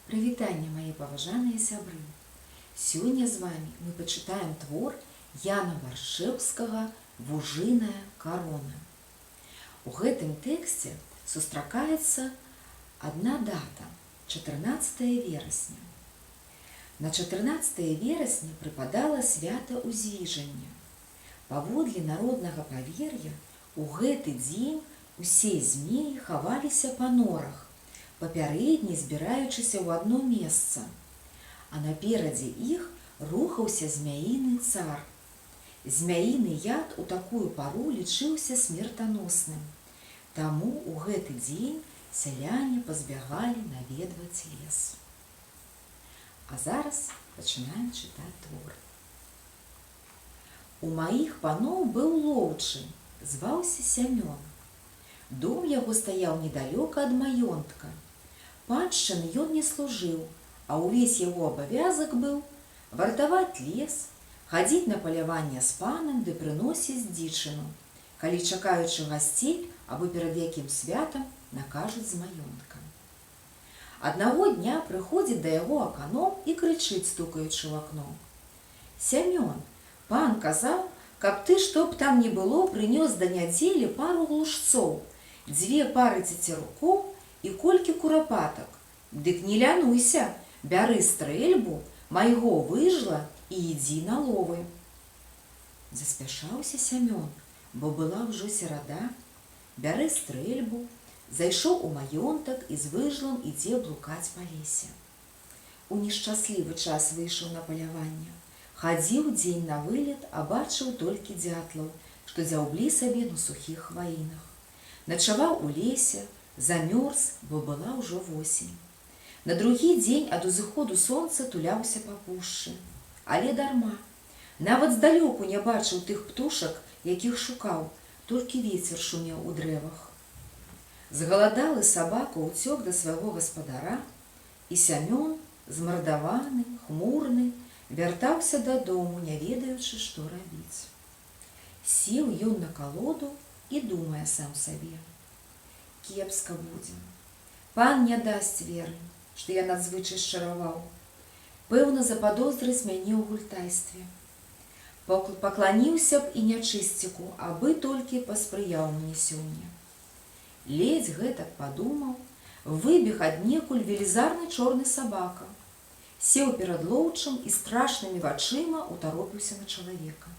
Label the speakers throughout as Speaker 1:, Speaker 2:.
Speaker 1: Прывітанне, мае паважаныя сябры! Сёння з вами мы пачытаем твор Яна Варшэўскага «Вужыная карона». У гэтым тэксце сустракаецца адна дата – 14 верасня. На 14 верасня прыпадала свята Узвіжання. Паводле народнага павер'я, у гэты дзень усе змеі хаваліся па норах, папярэдне збіраючыся ў адно месца, а наперадзе іх рухаўся змяіны цар. Змяіны яд у такую пару лічыўся смертаносным, таму ў гэты дзень сяляне пазбягалі наведваць лес. А зараз пачынаем чытаць твор. У маіх паноў быў лоўчы, зваўся Сямён. Дом яго стаяў недалёка ад маёнтка. Паншчыны ён не служыў, а ўвесь яго абавязак быў вартаваць лес, хадзіць на паляванне з панам ды прыносіць дзічыну, калі чакаючы гасцей або перад якім святам накажуць з маёнтка. Аднаго дня прыходзіць да яго аканом і крычыць, стукаючы ў акно: «Сямён, пан казаў, каб ты, што б там ні было, прынёс да нядзелі пару глушцоў, 2 пары цецерукоў і колькі курапатак. Дык не лянуйся, бяры стрэльбу, майго выжла і ідзі на ловы». Заспяшаўся Сямён, бо была ўжо серада. Бярэ стрэльбу, зайшоў у маёнтак і з выжлам ідзе блукаць па лесе. У нешчаслівы час выйшаў на паляванне. Хадзіў дзень на вылет, а бачыў толькі дзятлаў, што дзяўблі сабе на сухіх хваінах. Начаваў у лесе, замёрз, бо была ўжо восень. На другі дзень ад узыходу сонца туляўся па пушчы. Але дарма. Нават здалёку не бачыў тых птушак, якіх шукаў, толькі вецер шумеў у дрэвах. Згаладалы сабака ўцёк да свайго гаспадара, і Сямён, змардаваны, хмурны, вяртаўся дадому, не ведаючы, што рабіць. Сеў ён на калоду і думае сам сабе: кепска будзе. Пан не дасць веры, што я надзвычай шчараваў. Пэўна, западозрыць мяне ў гультайстве. Пакланіўся б і нячысціку, абы толькі паспрыяў мне сёння. Ледзь гэтак падумаў, выбег аднекуль велізарны чорны сабака. Сеў перад лоўчым і страшнымі вачыма утаропіўся на чалавека.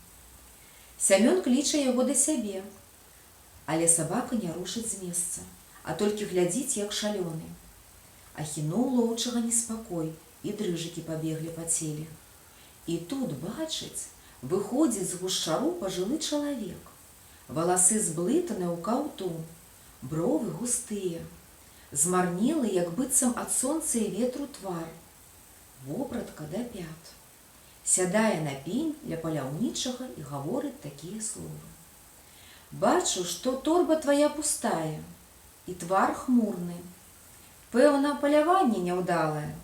Speaker 1: Сямён кліча яго да сябе, але сабака не рушыць з месца, а толькі глядзіць, як шалёны. Ахінуў лоўчага неспакой, і дрыжыкі пабеглі па целе. І тут, бачыць, выходзіць з гушчару пажылы чалавек. Валасы зблытаны ў каўтун, бровы густыя, змарнелы, як быццам ад сонца і ветру твар, вопратка да пят. Сядае на пень ля паляўнічага і гаворыць такія словы: «Бачу, што торба твая пустая, і твар хмурны. Пэўна, паляванне няўдалае.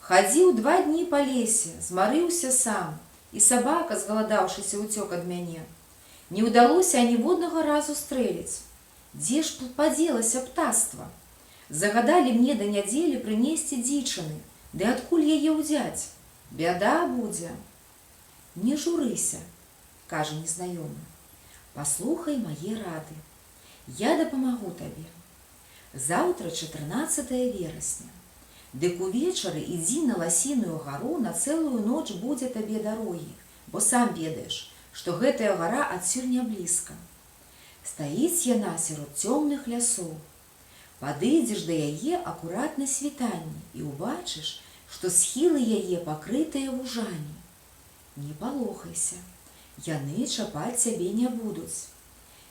Speaker 1: Хадзіў 2 дні па лесе, змарыўся сам, і сабака, згаладаўшыся, уцёк ад мяне. Не ўдалося аніводнага разу стрэліць. Дзе ж падзелася птаства? Загадалі мне да нядзелі прынесці дзічыны, ды адкуль яе ўзяць? Бяда будзе». «Не журыся», – кажа незнаёмы, – «паслухай мае рады. Я дапамагу табе. Заўтра 14 верасня. Дык увечары ідзі на Ласіную гару, на цэлую ноч будзе табе дарогі, бо сам ведаеш, што гэтая гара адсюль не блізка. Стаіць яна сярод цёмных лясоў. Падыдзеш да яе акурат на світанні і ўбачыш, што схілы яе пакрытыя вужамі. Не палохайся, яны чапаць цябе не будуць.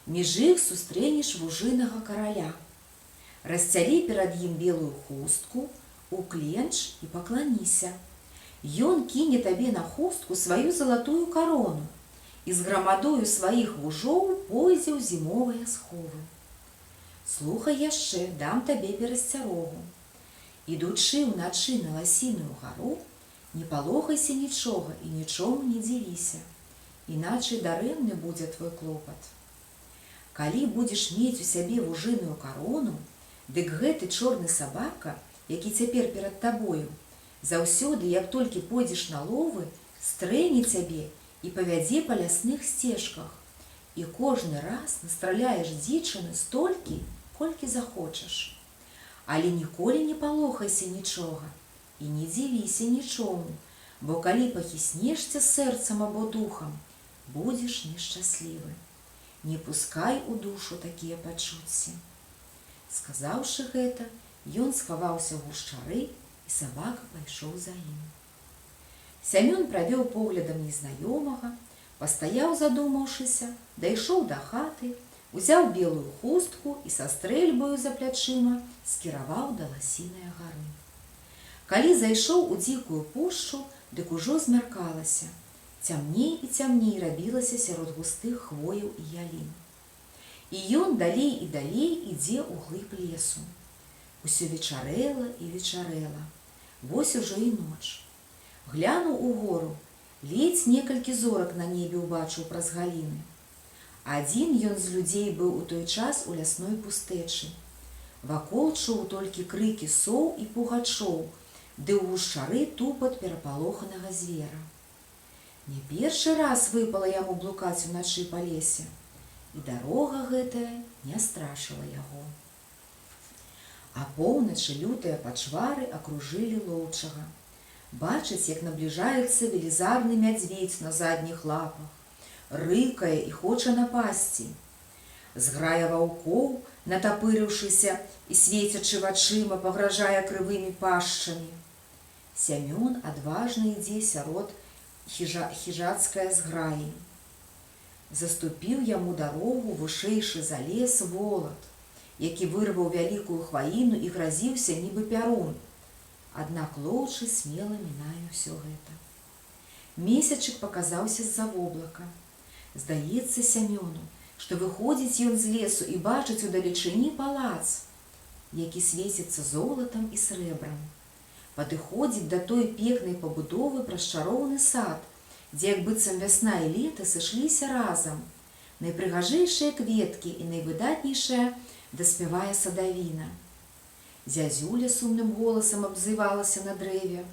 Speaker 1: Між іх сустрэнеш вужынага караля. Расцялі перад ім белую хустку, укленч і пакланіся. Ён кіне табе на хустку сваю залатую карону і з грамадою сваіх вужоў пойдзе ў зімовыя сховы. Слухай яшчэ, дам табе перасцярогу. Ідучы ўначы на Ласіную гару, не палохайся нічога і нічому не дзівіся, іначай дарэмны будзе твой клопат. Калі будзеш мець у сябе вужыную карону, дык гэты чорны сабака які цяпер перад табою, заўсёды, як толькі пойдзеш на ловы, стрэне цябе і павядзе па лясных сцежках, і кожны раз настраляеш дзічыны столькі, колькі захочаш. Але ніколі не палохайся нічога і не дзівіся нічому, бо калі пахіснешся сэрцам або духам, будзеш нешчаслівы. Не пускай у душу такія пачуцці. Сказаўшы гэта, ён схаваўся ў гушчары, і сабака пайшоў за ім. Сямён правёў поглядам незнаёмага, пастаяў задумаўшыся, дайшоў да хаты, узяў белую хустку і са стрэльбаю за плячыма скіраваў да Ласінае гары. Калі зайшоў у дзікую пушчу, дык ужо змяркалася. Цямней і цямней рабілася сярод густых хвояў і ялін. І ён далей і далей ідзе ў глыб лесу. Усё вечарэла і вечарэла. Вось ужо і ноч. Глянуў угору, ледзь некалькі зорак на небе ўбачыў праз галіны. Адзін ён з людзей быў у той час у лясной пустэчы. Вакол чуў толькі крыкі соў і пугачоў, ды ў гушчары тупат перапалоханага звера. Не першы раз выпала яму блукаць уначы па лесе, і дарога гэтая не страшыла яго. Апоўначы лютыя пачвары акружылі лоўчага. Бачыць, як набліжаецца велізарны мядзведзь на задніх лапах, рыкае і хоча напасці. Зграя ваўкоў, натапырыўшыся і свецячы вачыма, пагражае крывымі пашчамі. Сямён адважна ідзе сярод хіжацкае зграі. Заступіў яму дарогу вышэйшы за лес волат, які вырваў вялікую хваіну і гразіўся нібы пярун. Аднак лоўчы смела мінае ўсё гэта. Месячык паказаўся з-за воблака. Здаецца Сямёну, што выходзіць ён з лесу і бачыць удалечыні палац, які свеціцца золатам і срэбрам. Падыходзіць да той пекнай пабудовы праз чароўны сад, дзе як быццам вясна і лета сышліся разам. Найпрыгажэйшыя кветкі і найвыдатнейшая даспявае садавіна. Зязюля сумным голасам абзывалася на дрэве.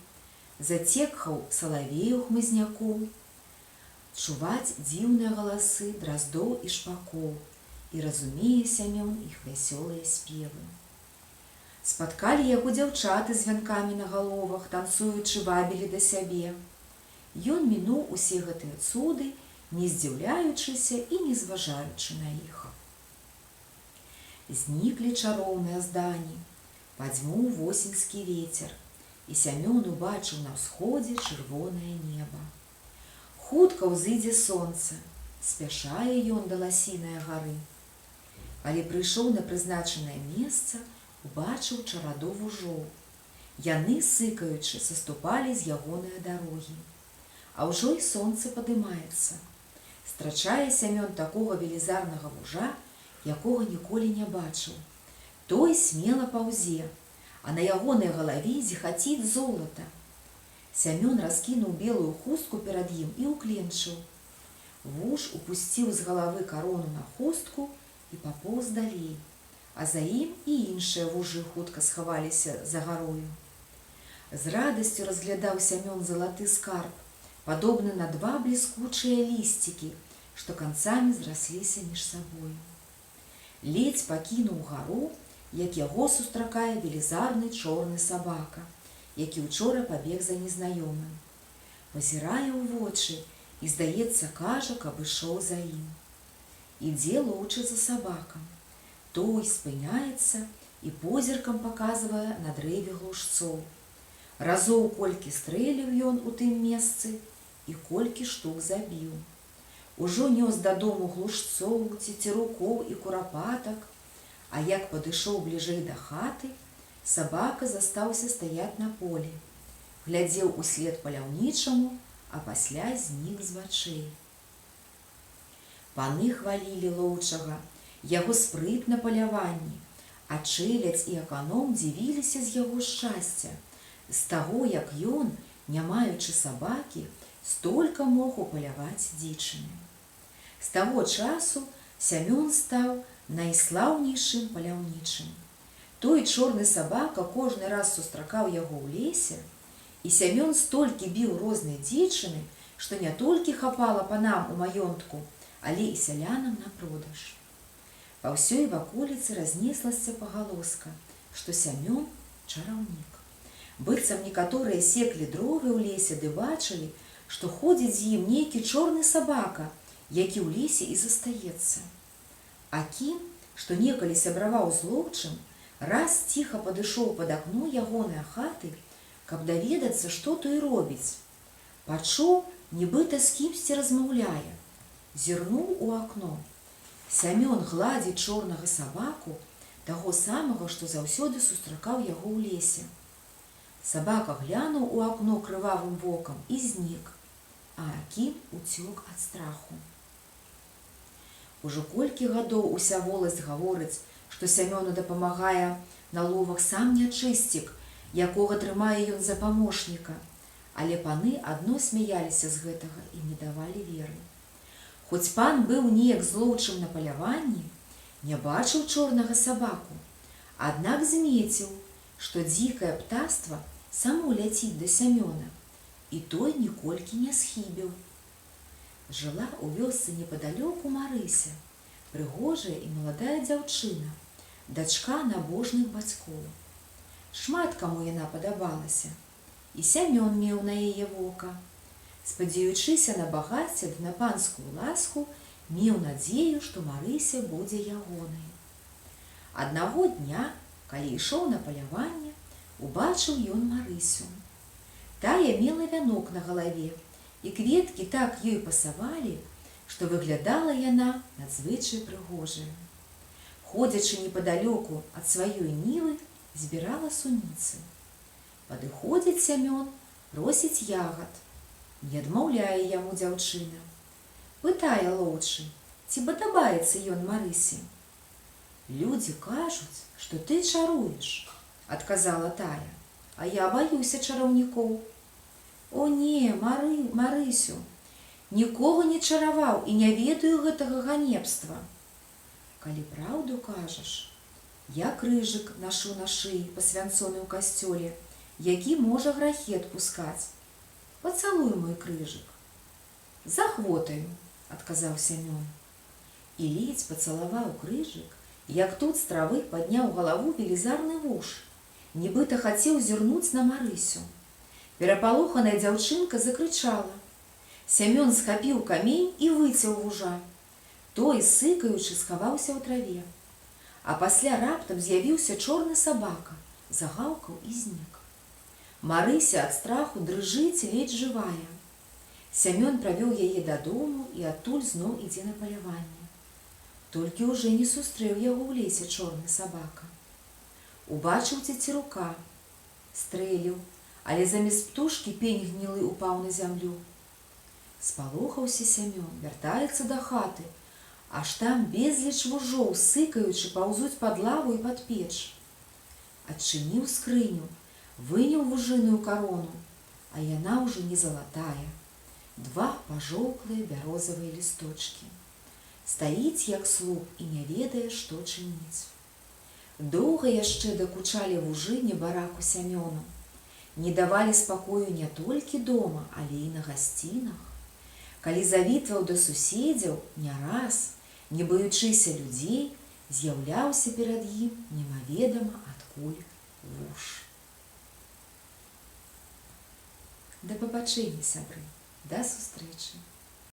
Speaker 1: Зацекхаў салавей у хмызняку. Чуваць дзіўныя галасы драздоў і шпакоў, і разумее Сямён іх вясёлыя спевы. Спаткалі яго дзяўчаты з вянкамі на галовах, танцуючы вабілі да сябе. Ён мінуў усе гэтыя цуды, не здзіўляючыся і не зважаючы на іх. Зніклі чароўныя здані, падзьмуў восеньскі вецер, і Сямён убачыў на ўсходзе чырвонае неба. Хутка ўзыдзе сонца, спяшае ён да Ласінае гары. Калі прыйшоў на прызначанае месца, убачыў чараду вужоў. Яны, сыкаючы, саступалі з ягоныя дарогі. А ўжо і сонца падымаецца. Страчае Сямён такога велізарнага вужа, якога ніколі не бачыў. Той смела паўзе, а на ягонай галаве зіхаціць золата. Сямён раскінуў белую хустку перад ім і ўкленчыў. Вуж упусціў з галавы карону на хустку і папоўз далей, а за ім і іншыя вужы хутка схаваліся за гарою. З радасцю разглядаў Сямён залаты скарб, падобны на два бліскучыя лісцікі, што канцамі зрасліся між сабою. Ледзь пакінуў гару, як яго сустракае велізарны чорны сабака, які учора пабег за незнаёмым. Пазірае ў вочы і, здаецца, кажа, каб ішоў за ім. Ідзе лоўчы за сабакам. Той спыняецца і позіркам паказвае на дрэве глушцоў. Разоў колькі стрэліў ён у тым месцы і колькі штук забіў. Ужо нёс дадому глушцоў, цецерукоў і курапатак, а як падышоў бліжэй да хаты, сабака застаўся стаяць на полі, глядзеў услед паляўнічаму, а пасля знік з вачэй. Паны хвалілі лоўчага, яго спрыт на паляванні, а чэлядзь і аканом дзівіліся з яго шчасця, з таго, як ён, не маючы сабакі, столькі мог упаляваць дзічыны. З таго часу Сямён стаў найслаўнейшым паляўнічым. Той чорны сабака кожны раз сустракаў яго ў лесе, і Сямён столькі біў розныя дзічыны, што не толькі хапала панам у маёнтку, але і сялянам на продаж. Па ўсёй ваколіцы разнеслася пагалоска, што Сямён чараўнік. Быццам некаторыя секлі дровы ў лесе ды бачылі, што ходзіць з ім нейкі чорны сабака, які ў лесе і застаецца. Акім, што некалі сябраваў з лоўчым, раз ціха падышоў пад акно ягонай хаты, каб даведацца, што той робіць. Пачуў, нібыта з кімсьці размаўляе. Зірнуў у акно. Сямён гладзіць чорнага сабаку, таго самага, што заўсёды сустракаў яго ў лесе. Сабака глянуў у акно крывавым вокам і знік, а Акім уцёк ад страху. Ужо колькі гадоў уся воласць гаворыць, што Сямёну дапамагае на ловах сам нячысцік, якога трымае ён за памочніка, але паны адно смяяліся з гэтага і не давалі веры. Хоць пан быў неяк злоўчым на паляванні, не бачыў чорнага сабаку, аднак змеціў, што дзікае птаства само ляціць да Сямёна, і той ніколькі не схібіў. Жыла ў вёсцы непадалёку Марыся, прыгожая і маладая дзяўчына, дачка набожных бацькоў. Шмат каму яна падабалася, і Сямён меў на яе вока. Спадзеючыся на багацце ды на панскую ласку, меў надзею, што Марыся будзе ягонай. Аднаго дня, калі ішоў на паляванне, убачыў ён Марысю. Тая мела вянок на галаве, і кветкі так ёй пасавалі, што выглядала яна надзвычай прыгожая. Ходзячы непадалёку ад сваёй нівы, збірала суніцы. Падыходзіць Сямён, просіць ягад. Не адмаўляе яму дзяўчына. Пытае лоўчы, ці падабаецца ён Марысе. «Людзі кажуць, што ты чаруеш», – адказала тая, «а я баюся чараўнікоў». «О не, Марысю, нікога не чараваў і не ведаю гэтага ганебства». «Калі праўду кажаш, я крыжык нашу на шыі пасвянцоны ў касцёле, які можа грахі адпускаць. Пацалуй мой крыжык». «Захвотаю», – адказаў Сямён. І ледзь пацалаваў крыжык, як тут з травы падняў галаву велізарны вуж, нібыта хацеў зірнуць на Марысю. Перапалоханая дзяўчынка закрычала. Сямён схапіў камень і выцяў вужа. Той, сыкаючы, схаваўся ў траве. А пасля раптам з'явіўся чорны сабака, загаўкаў і знік. Марыся ад страху дрыжыць ледзь жывая. Сямён правёў яе дадому і адтуль зноў ідзе на паляванне. Толькі ўжо не сустрэў яго ў лесе чорны сабака. Убачыў цецерука, стрэліў, але замест птушкі пень гнілы упаў на зямлю. Спалохаўся Сямён, вяртаецца да хаты, аж там безліч вужоў, сыкаючы, паўзуць пад лаву і пад печ. Адчыніў скрыню, выняў вужыную карону, а яна ўжо не залатая. 2 пажоўклыя бярозавыя лісточкі. Стаіць, як слуп, і не ведае, што чыніць. Доўга яшчэ дакучалі вужы небараку Сямёну. Не давалі спакою не толькі дома, але і на гасцінах. Калі завітваў да суседзяў, не раз, не баючыся людзей, з'яўляўся перад ім немаведама адкуль вуж. Да пабачэння, сябры, да сустрэчы!